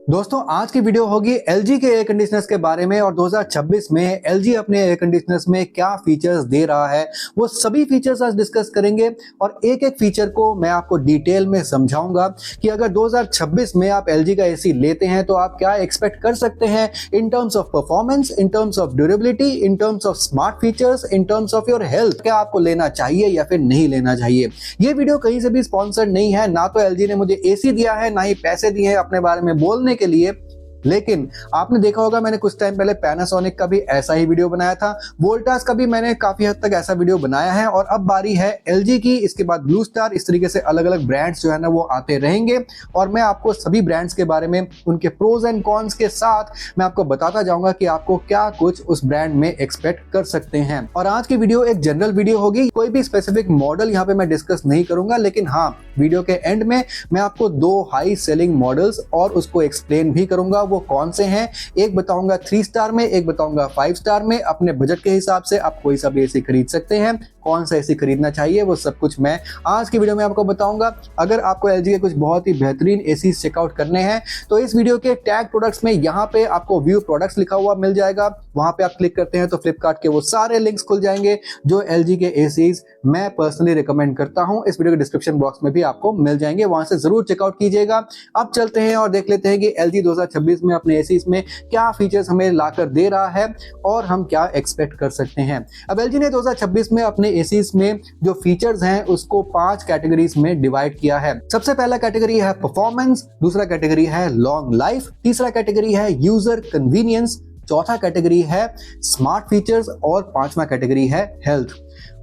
दोस्तों आज की वीडियो होगी LG के एयर कंडीशनर्स के बारे में और 2026 में LG अपने एयर कंडीशनर्स में क्या फीचर्स दे रहा है वो सभी फीचर्स आज डिस्कस करेंगे और एक एक फीचर को मैं आपको डिटेल में समझाऊंगा कि अगर 2026 में आप LG का एसी लेते हैं तो आप क्या एक्सपेक्ट कर सकते हैं in terms of performance, in terms of durability, in terms of smart features, in terms of your health. क्या आपको लेना चाहिए या फिर नहीं लेना चाहिए। ये वीडियो कहीं से भी स्पॉन्सर्ड नहीं है, ना तो LG ने मुझे एसी दिया है ना ही पैसे दिए हैं अपने बारे में बोलने के लिए। लेकिन आपने देखा होगा मैंने कुछ टाइम पहले पैनासोनिक का भी ऐसा ही वीडियो बनाया था, वोल्टास का भी मैंने काफी हद तक ऐसा वीडियो बनाया है और अब बारी है LG की। इसके बाद ब्लू स्टार, इस तरीके से अलग अलग ब्रांड्स जो है ना वो आते रहेंगे और मैं आपको सभी ब्रांड्स के बारे में उनके प्रोज एंड कॉन्स के साथ मैं आपको बताता जाऊंगा कि आपको क्या कुछ उस ब्रांड में एक्सपेक्ट कर सकते हैं। और आज की वीडियो एक जनरल वीडियो होगी, कोई भी स्पेसिफिक मॉडल यहाँ पे मैं डिस्कस नहीं करूंगा, लेकिन हाँ वीडियो के एंड में मैं आपको दो हाई सेलिंग मॉडल्स और उसको एक्सप्लेन भी करूंगा वो कौन से हैं। एक बताऊंगा 3 स्टार में, एक बताऊंगा 5 स्टार में। अपने बजट के हिसाब से आप कोई सा भी एसी खरीद सकते हैं, कौन सा एसी खरीदना चाहिए वो सब कुछ मैं आज की वीडियो में आपको बताऊंगा। अगर आपको LG के कुछ बहुत ही बेहतरीन एसी चेकआउट करने हैं तो इस वीडियो के टैग प्रोडक्ट्स में यहाँ पे आपको व्यू प्रोडक्ट्स लिखा हुआ मिल जाएगा, वहां पे आप क्लिक करते हैं तो फ्लिपकार्ट के वो सारे लिंक्स खुल जाएंगे जो LG के एसीज मैं पर्सनली रिकमेंड करता हूं। इस वीडियो के डिस्क्रिप्शन बॉक्स में भी आपको मिल जाएंगे, वहां से जरूर चेकआउट कीजिएगा। अब चलते हैं और देख लेते हैं कि LG 2026 में अपने एसीज में क्या फीचर्स हमें लाकर दे रहा है और हम क्या एक्सपेक्ट कर सकते हैं। अब LG ने 2026 में अपने एसीज में जो फीचर्स हैं उसको 5 कैटेगरीज में डिवाइड किया है। सबसे पहला कैटेगरी है परफॉर्मेंस, दूसरा कैटेगरी है लॉन्ग लाइफ, तीसरा कैटेगरी है यूजर कन्वीनियंस, चौथा कैटेगरी है स्मार्ट फीचर्स और पांचवा कैटेगरी है हेल्थ।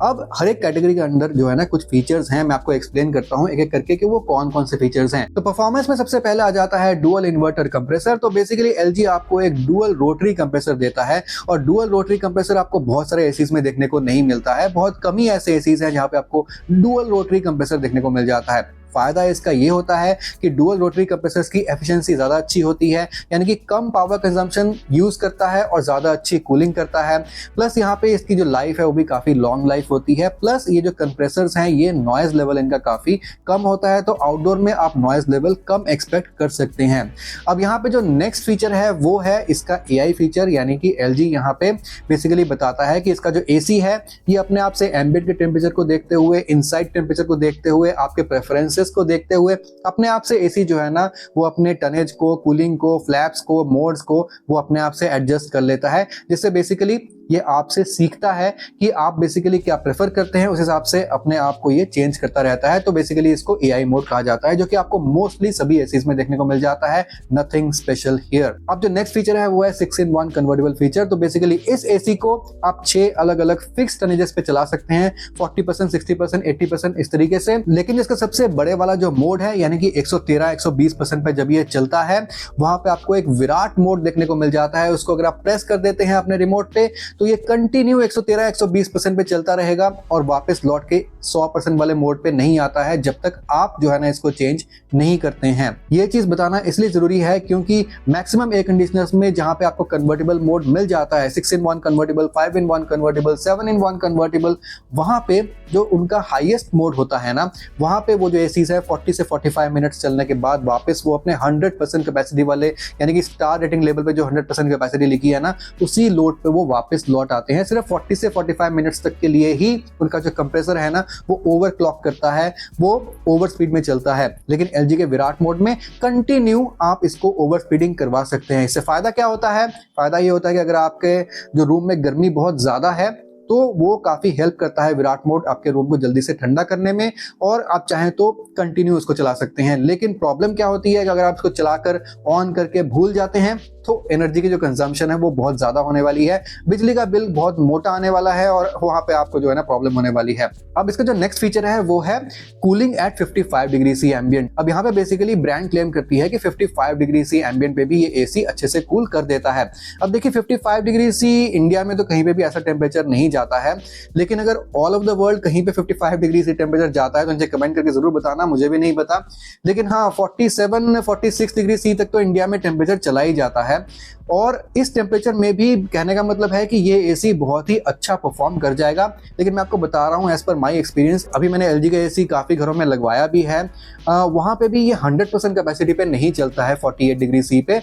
अब हर एक कैटेगरी के अंदर जो है ना कुछ फीचर्स हैं, मैं आपको एक्सप्लेन करता हूं एक एक करके कि वो कौन कौन से फीचर्स हैं। तो परफॉर्मेंस में सबसे पहले आ जाता है डुअल इन्वर्टर कंप्रेसर। तो बेसिकली LG आपको एक डुअल रोटरी कंप्रेसर देता है और डुअल रोटरी कंप्रेसर आपको बहुत सारे एसीज में देखने को नहीं मिलता है। बहुत कम ही ऐसे एसीज हैं जहां पे आपको डुअल रोटरी कंप्रेसर देखने को मिल जाता है। फायदा इसका ये होता है कि डुअल रोटरी कंप्रेसर्स की एफिशिएंसी ज्यादा अच्छी होती है, यानी कि कम पावर कंजम्पशन यूज करता है और ज्यादा अच्छी कूलिंग करता है। प्लस यहाँ पे इसकी जो लाइफ है वो भी काफी लॉन्ग लाइफ होती है। प्लस ये जो कंप्रेसर्स हैं ये नॉइज लेवल इनका काफी कम होता है, तो आउटडोर में आप नॉइज लेवल कम एक्सपेक्ट कर सकते हैं। अब यहाँ पे जो नेक्स्ट फीचर है वो है इसका AI फीचर, यानी कि LG यहाँ पे बेसिकली बताता है कि इसका जो AC है ये अपने आप से एम्बिएंट के टेम्परेचर को देखते हुए, इनसाइड टेम्परेचर को देखते हुए, आपके प्रेफरेंसेस को देखते हुए अपने आप से एसी जो है ना वो अपने टनेज को, कूलिंग को, फ्लैप्स को, मोड्स को वो अपने आप से एडजस्ट कर लेता है, जिससे बेसिकली ये आपसे सीखता है कि आप बेसिकली क्या प्रेफर करते हैं, उस हिसाब से अपने आप को ये चेंज करता रहता है। तो बेसिकली इसको AI मोड कहा जाता है, जो कि आपको मोस्टली सभी एसीज में देखने को मिल जाता है। Nothing special here. अब जो नेक्स्ट फीचर है वो है 6-in-1 कन्वर्टेबल फीचर। तो बेसिकली इस एसी को आप 6 अलग अलग फिक्स टनेजेस पे चला सकते हैं, 40%, 60%, 80% इस तरीके से। लेकिन इसका सबसे बड़े वाला जो मोड है यानी कि 113, 120% पे जब ये चलता है वहां पे आपको एक विराट मोड देखने को मिल जाता है। उसको अगर आप प्रेस कर देते हैं अपने रिमोट पे तो ये कंटिन्यू 113, 120% पे चलता रहेगा और वापस लौट के 100% वाले मोड पे नहीं आता है जब तक आप जो है ना इसको चेंज नहीं करते हैं। ये चीज बताना इसलिए जरूरी है क्योंकि मैक्सिमम एयर कंडीशनर्स में जहां पे आपको कन्वर्टेबल मोड मिल जाता है, 6-in-1 convertible, 5-in-1 convertible, 7-in-1 convertible, वहां पे जो उनका हाईएस्ट मोड होता है ना वहां पे वो जो एसीज है 40 से 45 मिनट्स चलने के बाद वापस वो अपने 100% कैपेसिटी वाले, यानी कि स्टार रेटिंग लेवल पे जो 100% कैपेसिटी लिखी है ना उसी लोड पे वो वापस लौट आते हैं। सिर्फ 40 से 45 मिनट्स तक के लिए ही उनका जो कंप्रेसर है ना वो ओवर क्लॉक करता है, वो ओवर स्पीड में चलता है। लेकिन LG के विराट मोड में कंटिन्यू आप इसको ओवर स्पीडिंग करवा सकते हैं। इससे फायदा क्या होता है? फायदा ये होता है कि अगर आपके जो रूम में गर्मी बहुत ज्यादा है तो वो काफी हेल्प करता है विराट मोड आपके रूम को जल्दी से ठंडा करने में, और आप चाहें तो कंटिन्यू उसको चला सकते हैं। लेकिन प्रॉब्लम क्या होती है कि अगर आप इसको चलाकर ऑन करके भूल जाते हैं तो एनर्जी की जो कंजम्पशन है वो बहुत ज्यादा होने वाली है, बिजली का बिल बहुत मोटा आने वाला है और वहां पे आपको जो है ना प्रॉब्लम होने वाली है। अब इसका जो नेक्स्ट फीचर है वो है cooling at 55 degree C ambient. अब यहाँ पे बेसिकली ब्रांड क्लेम करती है कि 55 डिग्री सी एम्बिएंट पे भी ये एसी अच्छे से कूल कर देता है। अब देखिए 55 डिग्री सी इंडिया में तो कहीं पे भी ऐसा टेम्परेचर नहीं जाता है, लेकिन अगर ऑल ऑफ द वर्ल्ड कहीं पे 55 डिग्री से टेम्परेचर जाता है तो मुझे कमेंट करके जरूर बताना, मुझे भी नहीं पता। लेकिन हाँ 47-46 डिग्री सी तक तो इंडिया में टेम्परेचर चला ही जाता है, और इस टेम्परेचर में भी कहने का मतलब है कि ये एसी बहुत ही अच्छा परफॉर्म कर जाएगा। लेकिन मैं आपको बता रहा हूँ एज पर माई एक्सपीरियंस, अभी मैंने एलजी का एसी काफ़ी घरों में लगवाया भी है, वहाँ पे भी ये 100% कैपेसिटी पे नहीं चलता है 48 डिग्री सी पे।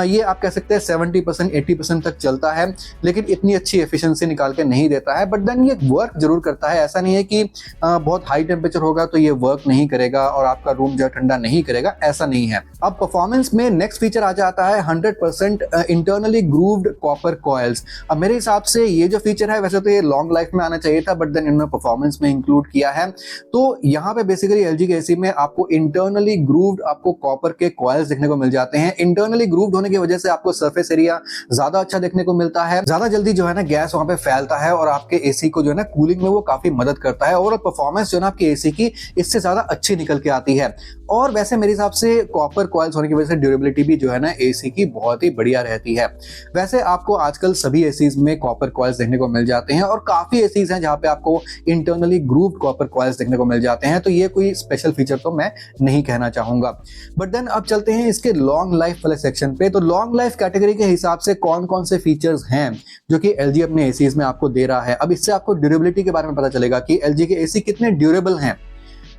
ये आप कह सकते हैं 70% 80% तक चलता है, लेकिन इतनी अच्छी एफिशिएंसी निकाल के नहीं देता है। बट देन ये वर्क जरूर करता है, ऐसा नहीं है कि बहुत हाई टेम्परेचर होगा तो ये वर्क नहीं करेगा और आपका रूम जो ठंडा नहीं करेगा, ऐसा नहीं है। अब परफॉर्मेंस में नेक्स्ट फीचर आ जाता है 100% इंटरनली ग्रूव्ड कॉपर कॉइल्स। अब मेरे हिसाब से ये जो फीचर है, वैसे तो ये लॉन्ग लाइफ में आना चाहिए था, बट देन इन्होंने परफॉर्मेंस में इंक्लूड किया है। तो यहाँ पे बेसिकली एलजी के एसी में आपको इंटरनली ग्रूव्ड आपको कॉपर के कॉइल्स देखने को मिल जाते हैं। इंटरनली ग्रूव्ड होने की वजह से आपको सरफेस एरिया ज्यादा अच्छा देखने को मिलता है, ज्यादा जल्दी जो है ना गैस वहां पे फैलता है और आपके एसी को जो है ना कूलिंग में वो काफी मदद करता है। ओवरऑल परफॉर्मेंस जो है ना आपके एसी की इससे ज्यादा अच्छी निकल के आती है। और वैसे मेरे हिसाब से कॉपर कॉइल्स होने की वजह से ड्यूरेबिलिटी भी जो है ना एसी की बहुत ही बढ़िया रहती है। वैसे आपको आजकल सभी एसीज में कॉपर कॉइल्स देखने को मिल जाते हैं, और काफी एसीज हैं जहां पे आपको इंटरनली ग्रूव्ड कॉपर कॉइल्स देखने को मिल जाते हैं, तो ये कोई स्पेशल फीचर तो मैं नहीं कहना चाहूंगा। बट देन अब चलते हैं इसके लॉन्ग लाइफ वाले सेक्शन पे। तो लॉन्ग लाइफ कैटेगरी के हिसाब से कौन कौन से फीचर्स हैं जो कि एलजी अपने एसीज में आपको दे रहा है। अब इससे आपको ड्यूरेबिलिटी के बारे में पता चलेगा कि एलजी के एसी कितने ड्यूरेबल हैं।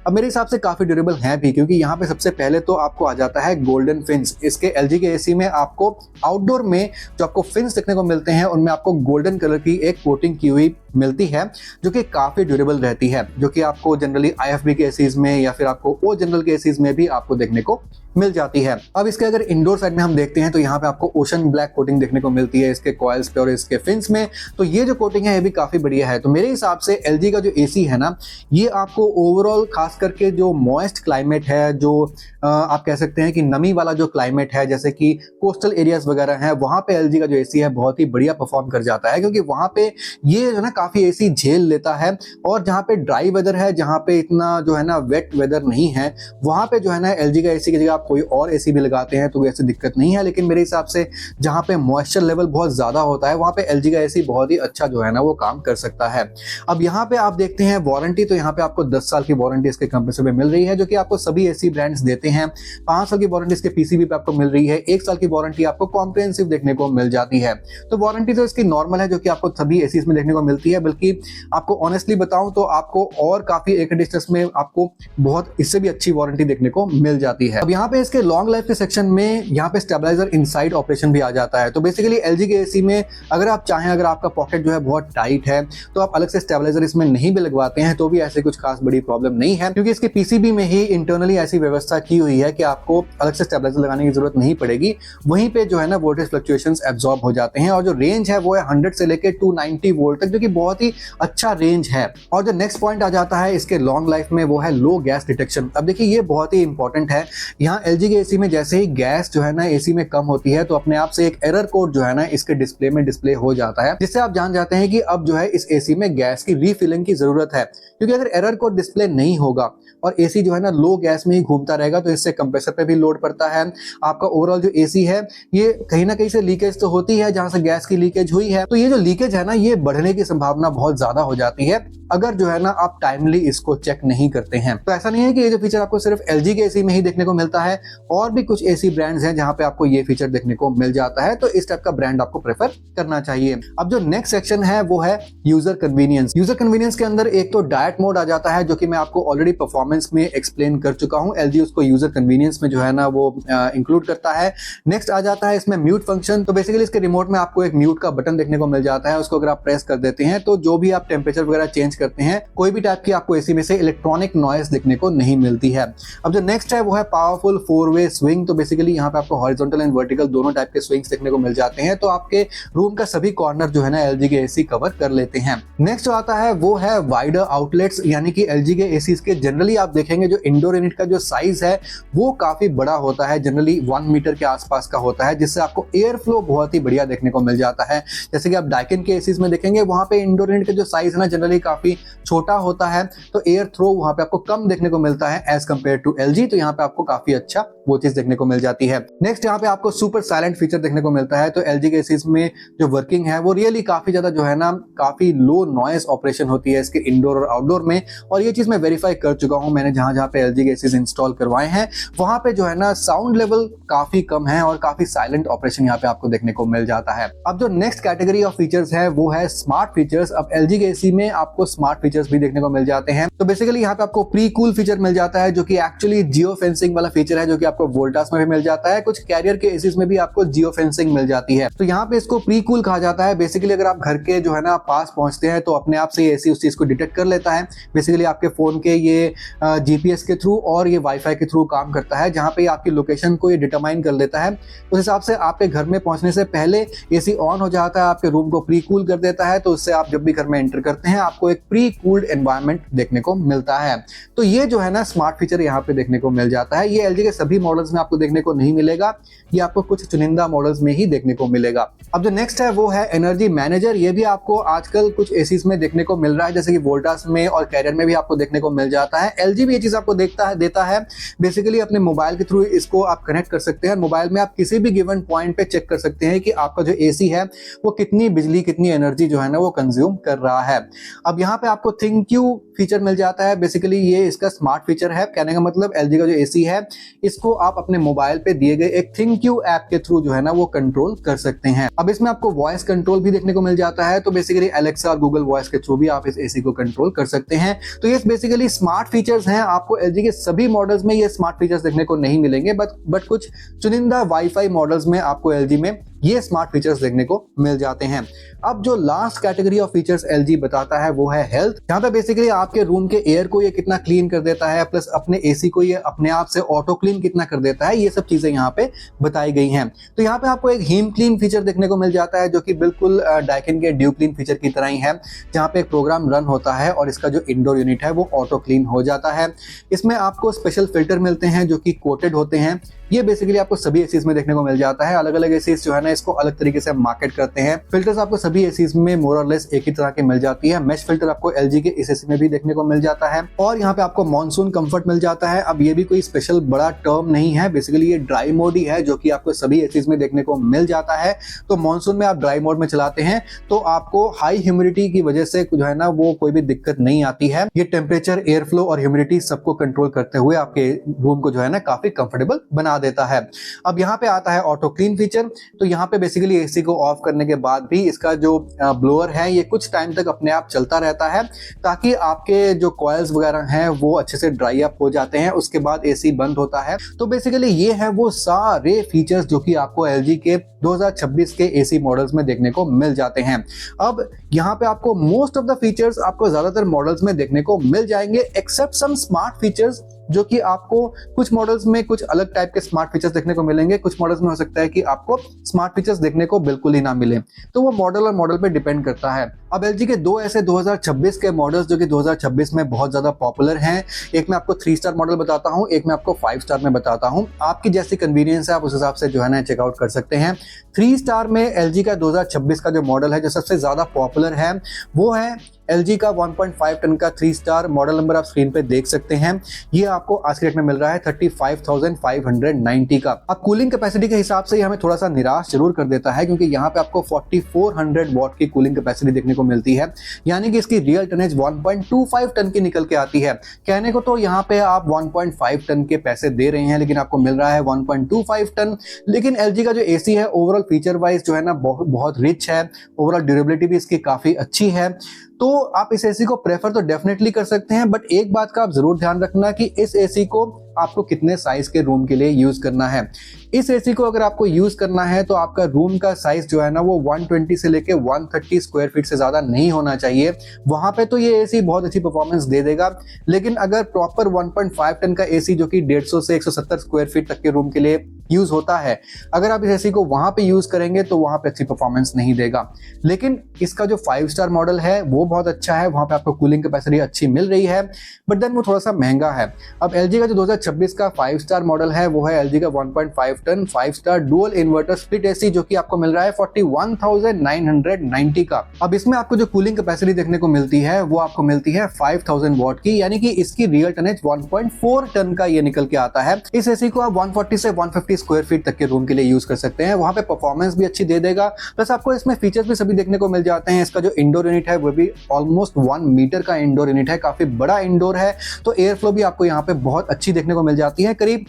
अब मेरे हिसाब से काफी ड्यूरेबल हैं भी, क्योंकि यहाँ पे सबसे पहले तो आपको आ जाता है गोल्डन फिन्स। इसके एलजी के एसी में आपको आउटडोर में जो आपको फिन्स देखने को मिलते हैं उनमें आपको गोल्डन कलर की एक कोटिंग की हुई मिलती है, जो कि काफी ड्यूरेबल रहती है, जो कि आपको जनरली आईएफबी के एसीज में या फिर आपको ओ जनरल के एसीज में भी आपको देखने को मिल जाती है। अब इसके अगर इंडोर साइड में हम देखते हैं तो यहाँ पे आपको ओशन ब्लैक कोटिंग देखने को मिलती है इसके कॉइल्स पे और इसके फिन्स में। तो ये जो कोटिंग है ये भी काफी बढ़िया है। तो मेरे हिसाब से एलजी का जो एसी है ना, ये आपको ओवरऑल खास करके जो मॉइस्ट क्लाइमेट है, जो आप कह सकते हैं कि नमी वाला जो क्लाइमेट है, जैसे कि कोस्टल एरियाज वगैरह हैं, वहां पे एलजी का जो एसी है बहुत ही बढ़िया परफॉर्म कर जाता है, क्योंकि वहां पे ये जो है ना काफी एसी झेल लेता है। और जहाँ पे ड्राई वेदर है, जहाँ पे इतना जो है ना वेट वेदर नहीं है, वहां पे जो है ना एलजी का एसी की जगह आप कोई और एसी भी लगाते हैं तो ऐसी दिक्कत नहीं है। लेकिन मेरे हिसाब से जहाँ पे मॉइस्चर लेवल बहुत ज्यादा होता है वहां पे एलजी का एसी बहुत ही अच्छा जो है ना वो काम कर सकता है। अब यहाँ पे आप देखते हैं वारंटी, तो यहाँ पे आपको 10 साल की वारंटी इसके कंप्रेसर पे मिल रही है, जो कि आपको सभी एसी ब्रांड्स देते हैं। 5 साल की वारंटी इसके पीसीबी पे आपको मिल रही है, 1 साल की वारंटी आपको कॉम्प्रिहेंसिव देखने को मिल जाती है। तो वारंटी तो इसकी नॉर्मल है जो कि आपको सभी एसीज में देखने को मिलती है, बल्कि आपको ऑनेस्टली बताऊं तो आपको और काफी एयर कंडीशनर्स में आपको बहुत इससे भी अच्छी वारंटी देखने को मिल जाती है। अब यहाँ पे इसके लॉन्ग लाइफ के सेक्शन में यहाँ पे स्टेबलाइजर इनसाइड ऑपरेशन भी आ जाता है। तो बेसिकली एलजी के एसी में अगर आप चाहें, अगर आपका पॉकेट जो है बहुत टाइट है, तो आप अलग से स्टेबलाइजर इसमें नहीं भी लगवाते हैं तो भी ऐसे कुछ खास बड़ी प्रॉब्लम नहीं है, क्योंकि इसके पीसीबी में ही इंटरनली ऐसी व्यवस्था की हुई है कि आपको अलग से स्टेबलाइजर लगाने की जरूरत नहीं पड़ेगी। वहीं पे जो है ना वोल्टेज फ्लक्चुएशंस एब्जॉर्ब हो जाते हैं, और जो रेंज है वो है 100 से लेकर 290 वोल्ट तक, जो कि बहुत ही अच्छा रेंज है। और जो नेक्स्ट पॉइंट आ जाता है इसके लॉन्ग लाइफ में वो है लो गैस डिटेक्शन। अब देखिए ये बहुत ही इंपॉर्टेंट है। यहाँ एलजी के एसी में जैसे ही गैस जो है ना एसी में कम होती है तो अपने आप से एक एरर कोड जो है ना इसके डिस्प्ले में डिस्प्ले हो जाता है, जिससे आप जान जाते हैं कि अब जो है इस एसी में गैस की रीफिलिंग की जरूरत है। क्योंकि अगर एरर कोड डिस्प्ले नहीं होगा और एसी जो है ना लो गैस में ही घूमता रहेगा तो इससे कंप्रेसर पे भी लोड पड़ता है। आपका ओवरऑल जो एसी है ये कहीं ना कहीं से लीकेज तो होती है, जहां से गैस की लीकेज हुई है तो ये जो लीकेज है ना ये बढ़ने की संभावना बहुत ज्यादा हो जाती है अगर जो है ना आप टाइमली इसको चेक नहीं करते हैं। तो ऐसा नहीं है कि ये जो फीचर आपको सिर्फ एलजी के एसी में ही देखने को मिलता है, और भी कुछ एसी ब्रांड्स हैं जहां पे आपको ये फीचर देखने को मिल जाता है, तो इस टाइप का ब्रांड आपको प्रेफर करना चाहिए। अब जो नेक्स्ट सेक्शन है वो है यूजर कन्वीनियंस। यूजर कन्वीनियंस के अंदर एक तो डायट मोड आ जाता है, जो कि मैं आपको ऑलरेडी परफॉर्मेंस में एक्सप्लेन कर चुका हूं। एलजी उसको यूजर कन्वीनियंस में जो है ना वो इंक्लूड करता है। नेक्स्ट आ जाता है इसमें म्यूट फंक्शन। तो बेसिकली इसके रिमोट में आपको एक म्यूट का बटन देखने को मिल जाता है, उसको अगर आप प्रेस कर देते हैं तो जो भी आप टेम्परेचर वगैरह चेंज करते हैं, कोई भी टाइप की आपको एसी में से इलेक्ट्रॉनिक नॉइस देखने को नहीं मिलती है। अब जो नेक्स्ट है वो है पावरफुल 4-वे स्विंग। तो बेसिकली यहाँ पे आपको हॉरिजॉन्टल एंड वर्टिकल दोनों टाइप के स्विंग्स देखने को मिल जाते हैं, तो आपके रूम का सभी कॉर्नर जो है ना एलजी के एसी कवर कर लेते हैं। नेक्स्ट जो आता है वो है वाइडर आउटलेट्स, यानी कि एलजी के एसी के जनरली आप देखेंगे जो इंडोर यूनिट का जो साइज है वो काफी बड़ा होता है, जनरली 1 मीटर के आसपास का होता है, जिससे आपको एयर फ्लो बहुत ही बढ़िया देखने को मिल जाता है। जैसे कि आप डाइकिन के एसीज में देखेंगे वहां पे इंडोर यूनिट का जो साइज है ना जनरली काफी छोटा होता है, तो एयर थ्रो वहां पे आपको कम देखने को मिलता है एज कम्पेयर टू एलजी। तो यहाँ पे आपको काफी अच्छा वो चीज देखने को मिल जाती है। नेक्स्ट यहाँ पे आपको सुपर साइलेंट फीचर देखने को मिलता है। तो एलजी के एसीज में जो वर्किंग है वो रियली काफी ज्यादा जो है ना काफी लो नॉइस ऑपरेशन होती है इसके इंडोर और आउटडोर में, और ये चीज मैं वेरीफाई कर चुका हूं। मैंने जहां जहां पे एलजी के एसीज इंस्टॉल करवाए हैं वहां पे जो है ना साउंड लेवल काफी कम है और काफी साइलेंट ऑपरेशन यहाँ पे आपको देखने को मिल जाता है। अब जो नेक्स्ट कैटेगरी ऑफ फीचर्स है वो है स्मार्ट फीचर्स। अब एलजी के एसी में आपको स्मार्ट फीचर्स भी देखने को मिल जाते हैं। तो बेसिकली यहाँ पे आपको प्री कूल फीचर मिल जाता है जो कि एक्चुअली जियो फेंसिंग वाला फीचर है, जो कि आपको वोल्टास में भी मिल जाता है। कुछ कैरियर के एसीज में भी आपको जियो फेंसिंग मिल जाती है। तो यहाँ पे इसको प्री कूल कहा जाता है। बेसिकली अगर आप घर के जो है ना पास पहुंचते हैं तो अपने आप से एसी उस चीज को डिटेक्ट कर लेता है। बेसिकली आपके फोन के ये जीपीएस के थ्रू और ये वाईफाई के थ्रू काम करता है, जहां पे आपकी लोकेशन को ये डिटरमाइन कर लेता है। उस हिसाब से आपके घर में पहुंचने से पहले एसी ऑन हो जाता है, आपके रूम को प्री कूल कर देता है। तो उससे आप जब भी घर में एंटर करते हैं आपको एक प्री कूल्ड एनवायरनमेंट देखने को मिलता है। तो ये जो है ना स्मार्ट फीचर यहाँ पे देखने को मिल जाता है। ये एलजी के सभी मॉडल्स में आपको देखने को नहीं मिलेगा, ये आपको कुछ चुनिंदा मॉडल्स में ही देखने को मिलेगा। अब जो नेक्स्ट है वो है एनर्जी मैनेजर। ये भी आपको आजकल कुछ एसीज में देखने को मिल रहा है, जैसे कि वोल्टास में और कैरियर में भी आपको देखने को मिल जाता है। एलजी भी ये चीज आपको देता है। बेसिकली अपने मोबाइल के थ्रू इसको आप कनेक्ट कर सकते हैं। मोबाइल में आप किसी भी गिवन पॉइंट पे चेक कर सकते हैं कि आपका जो एसी है वो कितनी बिजली कितनी एनर्जी जो है ना वो कंज्यूम कर रहा है। अब यहाँ पे आपको थिंक्यू फीचर मिल जाता है। बेसिकली ये इसका स्मार्ट फीचर है। कहने का मतलब एलजी का जो एसी है इसको आप अपने मोबाइल पे दिए गए एक थिंक्यू ऐप के थ्रू जो है ना वो कंट्रोल कर सकते हैं। अब इसमें आपको वॉइस कंट्रोल भी देखने को मिल जाता है। तो बेसिकली एलेक्सा और गूगल वॉइस के थ्रू भी आप इस एसी को कंट्रोल कर सकते हैं। तो ये बेसिकली स्मार्ट फीचर्स हैं। आपको एलजी के सभी मॉडल्स में ये स्मार्ट फीचर्स देखने को नहीं मिलेंगे, बट कुछ चुनिंदा वाईफाई मॉडल्स में आपको एलजी में ये स्मार्ट फीचर्स देखने को मिल जाते हैं। अब जो last category of features LG बताता है वो है हेल्थ। यहाँ पे बेसिकली आपके रूम के एयर को ये कितना क्लीन कर देता है, प्लस अपने एसी को ये अपने आप से ऑटो क्लीन कितना कर देता है, ये सब चीजें यहाँ पे बताई गई हैं। तो यहाँ पे आपको एक हीम क्लीन फीचर देखने को मिल जाता है जो कि बिल्कुल डाइकिन के ड्यू क्लीन फीचर की तरह ही है, जहाँ पे एक प्रोग्राम रन होता है और इसका जो इंडोर यूनिट है वो ऑटो क्लीन हो जाता है। इसमें आपको स्पेशल फिल्टर मिलते हैं जो कि कोटेड होते हैं। ये बेसिकली आपको सभी एसीज में देखने को मिल जाता है। अलग अलग एसीज जो है ना इसको अलग तरीके से मार्केट करते हैं। फिल्टर्स आपको सभी एसीज में मोर और लेस एक ही तरह की मिल जाती है। मेश फिल्टर आपको एलजी के इस एसी में भी देखने को मिल जाता है और यहाँ पे आपको मॉनसून कंफर्ट मिल जाता है। अब ये भी कोई स्पेशल बड़ा टर्म नहीं है, बेसिकली ये ड्राई मोड ही है जो कि आपको सभी एसीज में देखने को मिल जाता है। तो मॉनसून में आप ड्राई मोड में चलाते हैं तो आपको हाई ह्यूमिडिटी की वजह से जो है ना वो कोई भी दिक्कत नहीं आती है। ये टेम्परेचर, एयर फ्लो और ह्यूमिडिटी सबको कंट्रोल करते हुए आपके रूम को जो है ना काफी कंफर्टेबल बना देता है। अब यहाँ पे आता है ऑटो क्लीन फीचर। तो यहाँ पे बेसिकली एसी को ऑफ करने के बाद भी इसका जो ब्लोअर है ये कुछ टाइम तक अपने आप चलता रहता है ताकि आपके जो कॉइल्स वगैरह हैं वो अच्छे से ड्राई अप हो जाते हैं, उसके बाद एसी बंद होता है। तो बेसिकली ये है वो सारे फीचर्स जो कि आपको एलजी के 2026 के एसी मॉडल्स में देखने को मिल जाते हैं। अब यहाँ पे आपको मोस्ट ऑफ द फीचर्स आपको ज्यादातर मॉडल्स में देखने को मिल जाएंगे एक्सेप्ट सम स्मार्ट फीचर्स, जो कि आपको कुछ मॉडल्स में कुछ अलग टाइप के स्मार्ट फीचर्स देखने को मिलेंगे। कुछ मॉडल्स में हो सकता है कि आपको स्मार्ट फीचर्स देखने को बिल्कुल ही ना मिले। तो वो मॉडल और मॉडल पे डिपेंड करता है। अब एलजी के दो ऐसे 2026 के मॉडल्स जो कि 2026 में बहुत ज्यादा पॉपुलर हैं, एक मैं आपको 3 स्टार मॉडल बताता हूं, एक मैं आपको 5 स्टार में बताता हूं। आपकी जैसी कन्वीनियंस है आप उस हिसाब से जो है ना चेकआउट कर सकते हैं। 3 स्टार में एलजी का 2026 का जो मॉडल है जो सबसे ज्यादा पॉपुलर है वो है एलजी का 1.5 टन का 3 स्टार। मॉडल नंबर आप स्क्रीन पे देख सकते हैं। ये आपको आज के रेट में मिल रहा है 35,590 का। अब कूलिंग कैपेसिटी के हिसाब से ये हमें थोड़ा सा निराश जरूर कर देता है, क्योंकि यहाँ पे आपको 4400 वॉट की कूलिंग कैपेसिटी देखने को मिलती है, यानी कि इसकी रियल टनेज 1.25 टन की निकल के आती है। कहने को तो यहाँ पे आप 1.5 टन के पैसे दे रहे हैं, लेकिन आपको मिल रहा है 1.25 टन। लेकिन एलजी का जो एसी है ओवरऑल फीचर वाइज जो है ना बहुत रिच है, ओवरऑल ड्यूरेबिलिटी भी इसकी काफी अच्छी है। तो आप इस एसी को प्रेफर तो डेफिनेटली कर सकते हैं, बट एक बात का आप जरूर ध्यान रखना कि इस एसी को आपको कितने साइज के रूम के लिए यूज करना है। इस एसी को अगर आपको यूज करना है तो आपका रूम का साइज जो है ना वो 120 से लेके 130 स्क्वायर फीट से ज्यादा नहीं होना चाहिए। वहां पे तो ये एसी बहुत अच्छी परफॉर्मेंस दे देगा, लेकिन अगर प्रॉपर 1.5 टन का एसी जो कि 150 से 170 स्क्वायर फीट तक के रूम के लिए यूज होता है, अगर आप इस एसी को वहां पे यूज करेंगे तो वहां पे अच्छी परफॉर्मेंस नहीं देगा। लेकिन इसका जो 5 स्टार मॉडल है वो बहुत अच्छा है, वहां पे आपको कूलिंग कैपेसिटी अच्छी मिल रही है, बट देन वो थोड़ा सा महंगा है। अब एलजी का जो 2026 का 5 स्टार मॉडल है वो है LG का 1.5 ton 5 star dual inverter split AC, जो कि आपको मिल रहा है 41,990 का। अब इसमें आपको जो कूलिंग कैपेसिटी देखने को मिलती है वो आपको मिलती है 5000 वॉट की, यानी कि इसकी रियल टनेज 1.4 टन का ये निकल के आता है। इस एसी को आप 140 से 150 स्क्वायर फीट तक के रूम के लिए यूज कर सकते हैं। वहां पे परफॉर्मेंस भी अच्छी दे देगा, प्लस आपको इसमें फीचर्स भी सभी देखने को मिल जाते हैं। इसका जो इंडोर यूनिट है वो भी ऑलमोस्ट 1 मीटर का इंडोर यूनिट है, काफी बड़ा इंडोर है, तो एयर फ्लो भी आपको यहाँ पे बहुत अच्छी देखने को मिल जाती है। करीब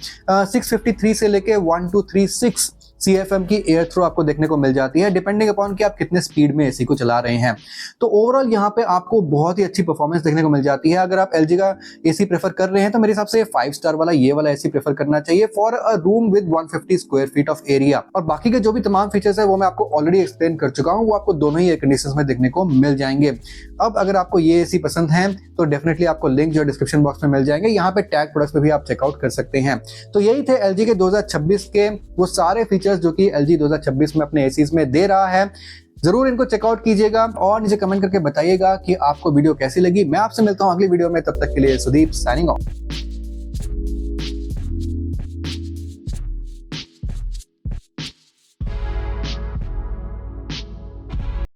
653 से लेके 1236 CFM की एयर थ्रो आपको देखने को मिल जाती है, डिपेंडिंग अपॉन कि आप कितने स्पीड में एसी को चला रहे हैं। तो ओवरऑल यहाँ पे आपको बहुत ही अच्छी परफॉर्मेंस देखने को मिल जाती है। अगर आप LG का एसी प्रेफर कर रहे हैं तो मेरे हिसाब से 5 स्टार वाला ये वाला एसी प्रेफर करना चाहिए for a room with 150 square feet of area. और बाकी के जो भी तमाम फीचर्स है वो मैं आपको ऑलरेडी एक्सप्लेन कर चुका हूँ, वो आपको दोनों ही एयर कंडीशनर्स में देखने को मिल जाएंगे। अब अगर आपको ये एसी पसंद है तो डेफिनेटली आपको लिंक जो डिस्क्रिप्शन बॉक्स में मिल जाएंगे, यहाँ पे टैग प्रोडक्ट्स पे भी आप चेकआउट कर सकते हैं। तो यही थे LG के 2026 के वो सारे फीचर्स जो कि LG 2026 में अपने एसीज में दे रहा है। जरूर इनको चेकआउट कीजिएगा और नीचे कमेंट करके बताइएगा कि आपको वीडियो कैसी लगी। मैं आपसे मिलता हूं अगली वीडियो में, तब तक के लिए सुदीप साइनिंग ऑफ।